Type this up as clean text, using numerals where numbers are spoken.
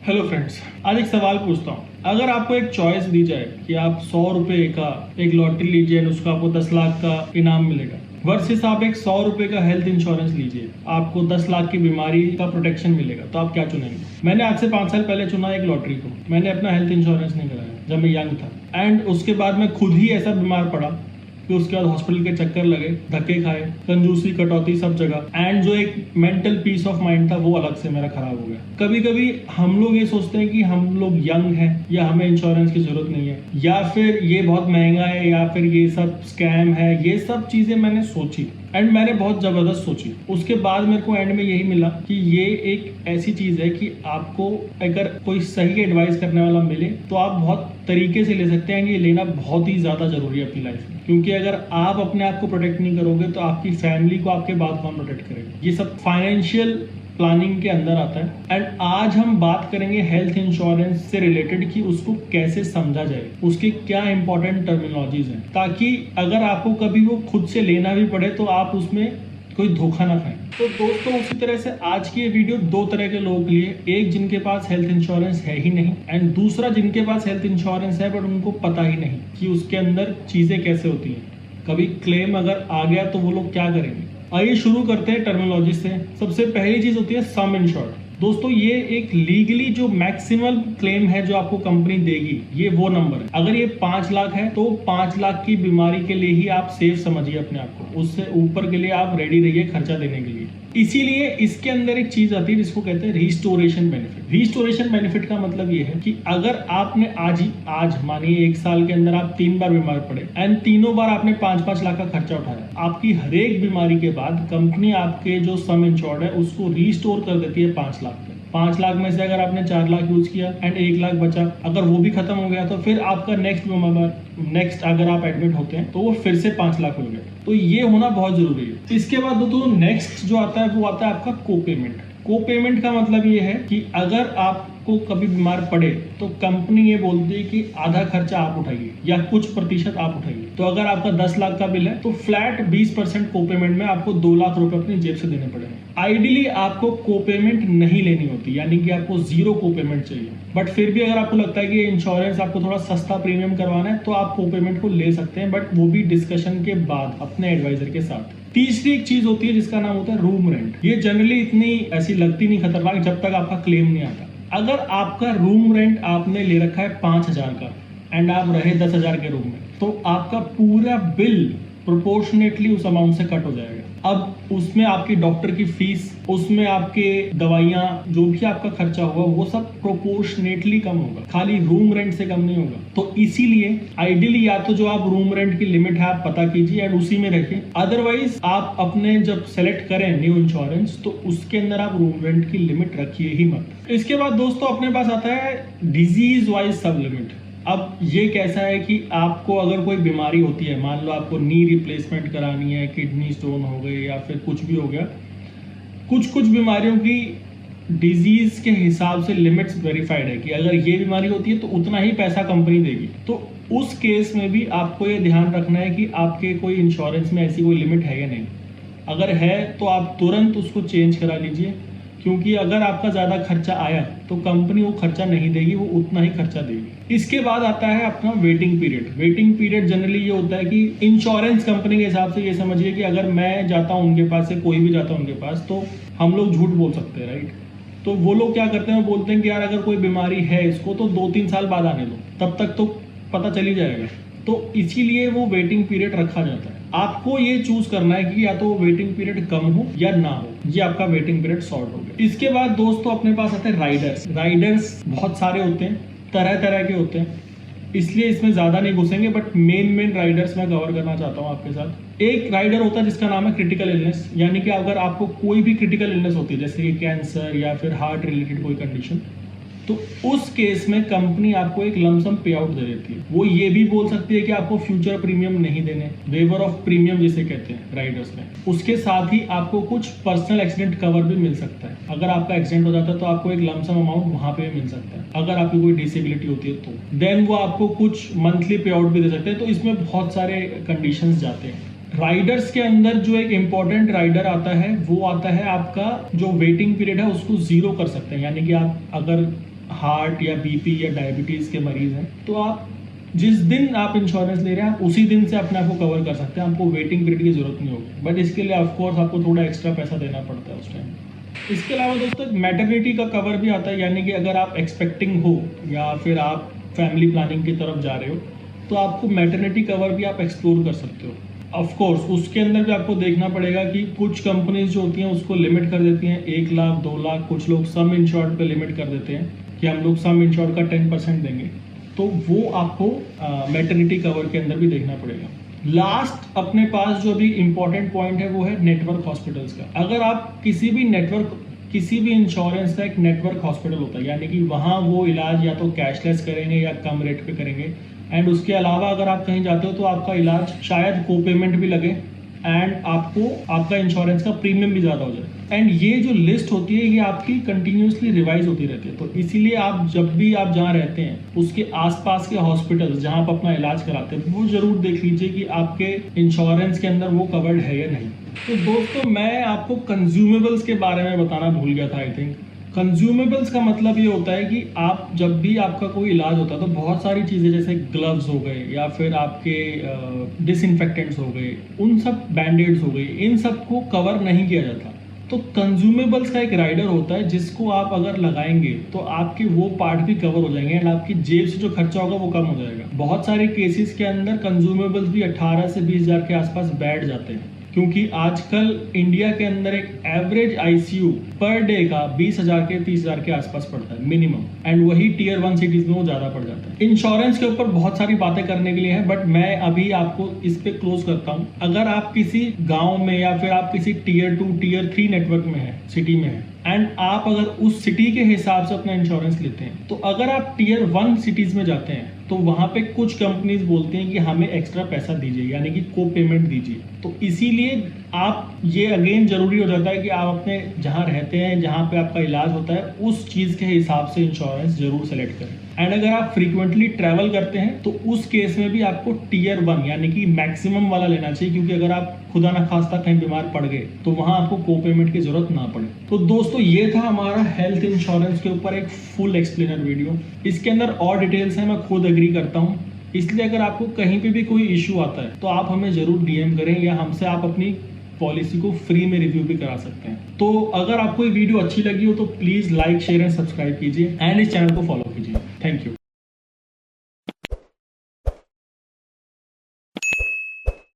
Hello friends, आज एक सवाल पूछता हूँ। अगर आपको एक चॉइस दी जाए कि आप 100 रुपए का एक लॉटरी लीजिए और उसका आपको 10 लाख का इनाम मिलेगा, वर्सेस आप एक 100 रुपए का हेल्थ इंश्योरेंस लीजिए, आपको 10 लाख की बीमारी का प्रोटेक्शन मिलेगा, तो आप क्या चुनेंगे? मैंने आज से 5 साल पहले चुना एक लॉटरी को। मैंने अपना हेल्थ इंश्योरेंस नहीं कराया जब मैं यंग था, एंड उसके बाद मैं खुद ही ऐसा बीमार पड़ा कि उसके बाद हॉस्पिटल के चक्कर लगे, धक्के खाए, कंजूसी, कटौती सब जगह, एंड जो एक मेंटल पीस ऑफ माइंड था वो अलग से मेरा खराब हो गया। कभी कभी हम लोग ये सोचते हैं कि हम लोग यंग हैं या हमें इंश्योरेंस की जरूरत नहीं है, या फिर ये बहुत महंगा है, या फिर ये सब स्कैम है। ये सब चीजें मैंने सोची एंड मैंने बहुत जबरदस्त सोची। उसके बाद मेरे को एंड में यही मिला कि ये एक ऐसी चीज है कि आपको अगर कोई सही एडवाइस करने वाला मिले तो आप बहुत तरीके से ले सकते हैं। ये लेना बहुत ही ज्यादा जरूरी है अपनी लाइफ में, क्योंकि अगर आप अपने आप को प्रोटेक्ट नहीं करोगे तो आपकी फैमिली को आपके बाद कौन प्रोटेक्ट करेगा। ये सब फाइनेंशियल प्लानिंग के अंदर आता है। एंड आज हम बात करेंगे हेल्थ इंश्योरेंस से रिलेटेड कि उसको कैसे समझा जाए, उसके क्या इंपॉर्टेंट टर्मिनोलॉजीज हैं, ताकि अगर आपको कभी वो खुद से लेना भी पड़े तो आप उसमें कोई धोखा ना खाएं। तो दोस्तों, उसी तरह से आज की ये वीडियो दो तरह के लोगों के लिए, एक जिनके पास हेल्थ इंश्योरेंस है ही नहीं, एंड दूसरा जिनके पास हेल्थ इंश्योरेंस है बट उनको पता ही नहीं कि उसके अंदर चीजें कैसे होती हैं। कभी क्लेम अगर आ गया तो वो लोग क्या करेंगे। आइए शुरू करते हैं टर्मिनोलॉजी से। सबसे पहली चीज होती है सम इंश्योर्ड। दोस्तों, ये एक लीगली जो मैक्सिमम क्लेम है जो आपको कंपनी देगी, ये वो नंबर है। अगर ये 5 लाख है तो 5 लाख की बीमारी के लिए ही आप सेफ समझिए अपने आप को, उससे ऊपर के लिए आप रेडी रहिए खर्चा देने के लिए। इसीलिए इसके अंदर एक चीज आती है जिसको कहते हैं रिस्टोरेशन बेनिफिट। रिस्टोरेशन बेनिफिट का मतलब ये है कि अगर आपने आज मानिए 1 साल के अंदर आप 3 बार बीमार पड़े एंड तीनों बार आपने 5-5 लाख का खर्चा उठाया, आपकी हर एक बीमारी के बाद कंपनी आपके जो सम इंश्योर्ड है उसको रिस्टोर कर देती है 5 लाख पे। 5 लाख में से अगर आपने 4 लाख यूज किया एंड 1 लाख बचा, अगर वो भी खत्म हो गया तो फिर आपका नेक्स्ट अगर आप एडमिट होते हैं तो वो फिर से 5 लाख हो गया। तो ये होना बहुत जरूरी है। इसके बाद दोस्तों नेक्स्ट जो आता है वो आता है आपका कोपेमेंट। कोपेमेंट का मतलब ये है कि अगर आपको कभी बीमार पड़े तो कंपनी ये बोलती है कि आधा खर्चा आप उठाइए या कुछ प्रतिशत आप उठाइए। तो अगर आपका 10 लाख का बिल है तो फ्लैट 20% कोपेमेंट में आपको 2 लाख रुपए अपनी जेब से देने पड़ेंगे। आइडियली आपको कोपेमेंट नहीं लेनी होती, यानी कि आपको 0 कोपेमेंट चाहिए, बट फिर भी अगर आपको लगता है कि इंश्योरेंस आपको थोड़ा सस्ता प्रीमियम करवाना है तो आप कोपेमेंट को ले सकते हैं, बट वो भी डिस्कशन के बाद अपने एडवाइजर के साथ। तीसरी एक चीज होती है जिसका नाम होता है रूम रेंट। ये जनरली इतनी ऐसी लगती नहीं खतरनाक जब तक आपका क्लेम नहीं आता। अगर आपका रूम रेंट आपने ले रखा है 5,000 का एंड आप रहे 10,000 के रूम में, तो आपका पूरा बिल प्रोपोर्शनेटली उस अमाउंट से कट हो जाएगा। अब उसमें आपकी डॉक्टर की फीस, उसमें आपके दवाइयां, जो भी आपका खर्चा होगा वो सब प्रोपोर्शनेटली कम होगा, खाली रूम रेंट से कम नहीं होगा। तो इसीलिए आइडियली या तो जो आप रूम रेंट की लिमिट है आप पता कीजिए एंड उसी में रखिए। अदरवाइज आप अपने जब सेलेक्ट करें न्यू इंश्योरेंस तो उसके अंदर आप रूम रेंट की लिमिट रखिए ही मत। इसके बाद दोस्तों अपने पास आता है डिजीज वाइज सब लिमिट। अब ये कैसा है कि आपको अगर कोई बीमारी होती है, मान लो आपको नी रिप्लेसमेंट करानी है, किडनी स्टोन हो गए या फिर कुछ भी हो गया, कुछ बीमारियों की डिजीज के हिसाब से लिमिट्स वेरीफाइड है कि अगर ये बीमारी होती है तो उतना ही पैसा कंपनी देगी। तो उस केस में भी आपको ये ध्यान रखना है कि आपके कोई इंश्योरेंस में ऐसी कोई लिमिट है या नहीं। अगर है तो आप तुरंत उसको चेंज करा लीजिए, क्योंकि अगर आपका ज्यादा खर्चा आया तो कंपनी वो खर्चा नहीं देगी, वो उतना ही खर्चा देगी। इसके बाद आता है अपना waiting period. Waiting period generally ये होता है कि इंश्योरेंस कंपनी के हिसाब से ये समझिए कि अगर मैं जाता हूँ उनके पास से, कोई भी जाता है उनके पास, तो हम लोग झूठ बोल सकते हैं, राइट। तो वो लोग क्या करते हैं, वो बोलते हैं कि यार अगर कोई बीमारी है इसको तो 2-3 साल बाद आने दो, तब तक तो पता चल ही जाएगा। तो इसीलिए वो वेटिंग पीरियड रखा जाता है। आपको ये चूज करना है कि या तो वेटिंग पीरियड कम हो या ना हो, ये आपका वेटिंग पीरियड सॉर्ट हो गया। इसके बाद दोस्तों अपने पास आते हैं राइडर्स। राइडर्स बहुत सारे होते हैं, तरह तरह के होते हैं, इसलिए इसमें ज्यादा नहीं घुसेंगे, बट मेन राइडर्स मैं कवर करना चाहता हूँ आपके साथ। एक राइडर होता है जिसका नाम है क्रिटिकल इलनेस, यानी कि अगर आपको कोई भी क्रिटिकल इलनेस होती है जैसे कि कैंसर या फिर हार्ट रिलेटेड कोई कंडीशन, तो उस केस में कंपनी आपको एक लमसम पे आउट दे देती है। वो ये भी बोल सकती है कि आपको फ्यूचर प्रीमियम नहीं देने, वेवर ऑफ प्रीमियम जिसे कहते हैं राइडर्स में। उसके साथ ही आपको कुछ पर्सनल एक्सीडेंट कवर भी मिल सकता है। अगर आपका एक्सीडेंट हो जाता है तो आपको एक लमसम अमाउंट वहां पे मिल सकता है। अगर आपकी कोई डिसेबिलिटी होती है तो देन वो आपको कुछ मंथली पे आउट भी दे सकते हैं। तो इसमें बहुत सारे कंडीशंस जाते हैं। राइडर्स के अंदर जो एक इंपॉर्टेंट राइडर आता है वो आता है आपका जो वेटिंग पीरियड है उसको 0 कर सकते हैं, यानी कि आप अगर हार्ट या बीपी या डायबिटीज़ के मरीज़ हैं, तो आप जिस दिन आप इंश्योरेंस ले रहे हैं आप उसी दिन से अपने आप को कवर कर सकते हैं, आपको वेटिंग पीरियड की जरूरत नहीं होगी। बट इसके लिए ऑफकोर्स आपको थोड़ा एक्स्ट्रा पैसा देना पड़ता है उस टाइम। इसके अलावा दोस्तों मैटरनिटी का कवर भी आता है, यानी कि अगर आप एक्सपेक्टिंग हो या फिर आप फैमिली प्लानिंग की तरफ जा रहे हो तो आपको मैटरनिटी कवर भी आप एक्सप्लोर कर सकते हो। ऑफ कोर्स उसके अंदर भी आपको देखना पड़ेगा कि कुछ कंपनीज जो होती हैं उसको लिमिट कर देती हैं 1 लाख 2 लाख, कुछ लोग सम इंश्योर्ड पे लिमिट कर देते हैं कि हम लोग सम इंश्योर्ड का 10% देंगे, तो वो आपको मैटरनिटी कवर के अंदर भी देखना पड़ेगा। लास्ट अपने पास जो भी इम्पोर्टेंट पॉइंट है वो है नेटवर्क हॉस्पिटल्स का। अगर आप किसी भी इंश्योरेंस का एक नेटवर्क हॉस्पिटल होता है, यानी कि वहाँ वो इलाज या तो कैशलेस करेंगे या कम रेट पे करेंगे, एंड उसके अलावा अगर आप कहीं जाते हो तो आपका इलाज शायद को पेमेंट भी लगे एंड आपको आपका इंश्योरेंस का प्रीमियम भी ज़्यादा हो जाए। एंड ये जो लिस्ट होती है ये आपकी कंटिन्यूसली रिवाइज होती रहती है, तो इसीलिए आप जब भी आप जहाँ रहते हैं उसके आसपास के हॉस्पिटल्स जहाँ आप अपना इलाज कराते हैं वो जरूर देख लीजिए कि आपके इंश्योरेंस के अंदर वो कवर्ड है या नहीं। तो दोस्तों मैं आपको कंज्यूमेबल्स के बारे में बताना भूल गया था। आई थिंक कंज्यूमेबल्स का मतलब ये होता है कि आप जब भी आपका कोई इलाज होता है तो बहुत सारी चीज़ें जैसे ग्लव्स हो गए या फिर आपके डिसइंफेक्टेंट्स हो गए, उन सब बैंडेड्स हो गए, इन सब को कवर नहीं किया जाता। तो कंज्यूमेबल्स का एक राइडर होता है जिसको आप अगर लगाएंगे तो आपके वो पार्ट भी कवर हो जाएंगे एंड आपकी जेब से जो खर्चा होगा वो कम हो जाएगा। बहुत सारे केसेस के अंदर कंज्यूमेबल्स भी 18 से 20 हज़ार के आसपास बैठ जाते हैं, क्योंकि आजकल इंडिया के अंदर एक एवरेज आईसीयू पर डे का 20,000 के 30,000 के आसपास पड़ता है मिनिमम, एंड वही टियर 1 सिटीज में वो ज्यादा पड़ जाता है। इंश्योरेंस के ऊपर बहुत सारी बातें करने के लिए है, बट मैं अभी आपको इस पे क्लोज करता हूँ। अगर आप किसी गांव में या फिर आप किसी टियर 2 टियर 3 नेटवर्क में है, सिटी में है, एंड आप अगर उस सिटी के हिसाब से अपना इंश्योरेंस लेते हैं, तो अगर आप टियर 1 सिटीज में जाते हैं तो वहां पे कुछ कंपनीज बोलती हैं कि हमें एक्स्ट्रा पैसा दीजिए, यानी कि को पेमेंट दीजिए। तो इसीलिए आप ये अगेन जरूरी हो जाता है कि आप अपने जहां रहते हैं, जहां पे आपका इलाज होता है, उस चीज के हिसाब से इंश्योरेंस जरूर सेलेक्ट करें। एंड अगर आप फ्रीक्वेंटली ट्रैवल करते हैं तो उस केस में भी आपको टियर 1 यानी कि मैक्सिमम वाला लेना चाहिए, क्योंकि अगर आप खुदा ना खास्ता कहीं बीमार पड़ गए तो वहां आपको को पेमेंट की जरूरत ना पड़े। तो दोस्तों ये था हमारा हेल्थ इंश्योरेंस के ऊपर एक फुल एक्सप्लेनर वीडियो। इसके अंदर और डिटेल्स हैं, मैं खुद एग्री करता हूँ, इसलिए अगर आपको कहीं पे भी कोई इशू आता है तो आप हमें जरूर डीएम करें या हमसे आप अपनी पॉलिसी को फ्री में रिव्यू भी करा सकते हैं। तो अगर आपको ये वीडियो अच्छी लगी हो तो please like share and subscribe कीजिए एंड इस चैनल को फॉलो कीजिए। Thank you.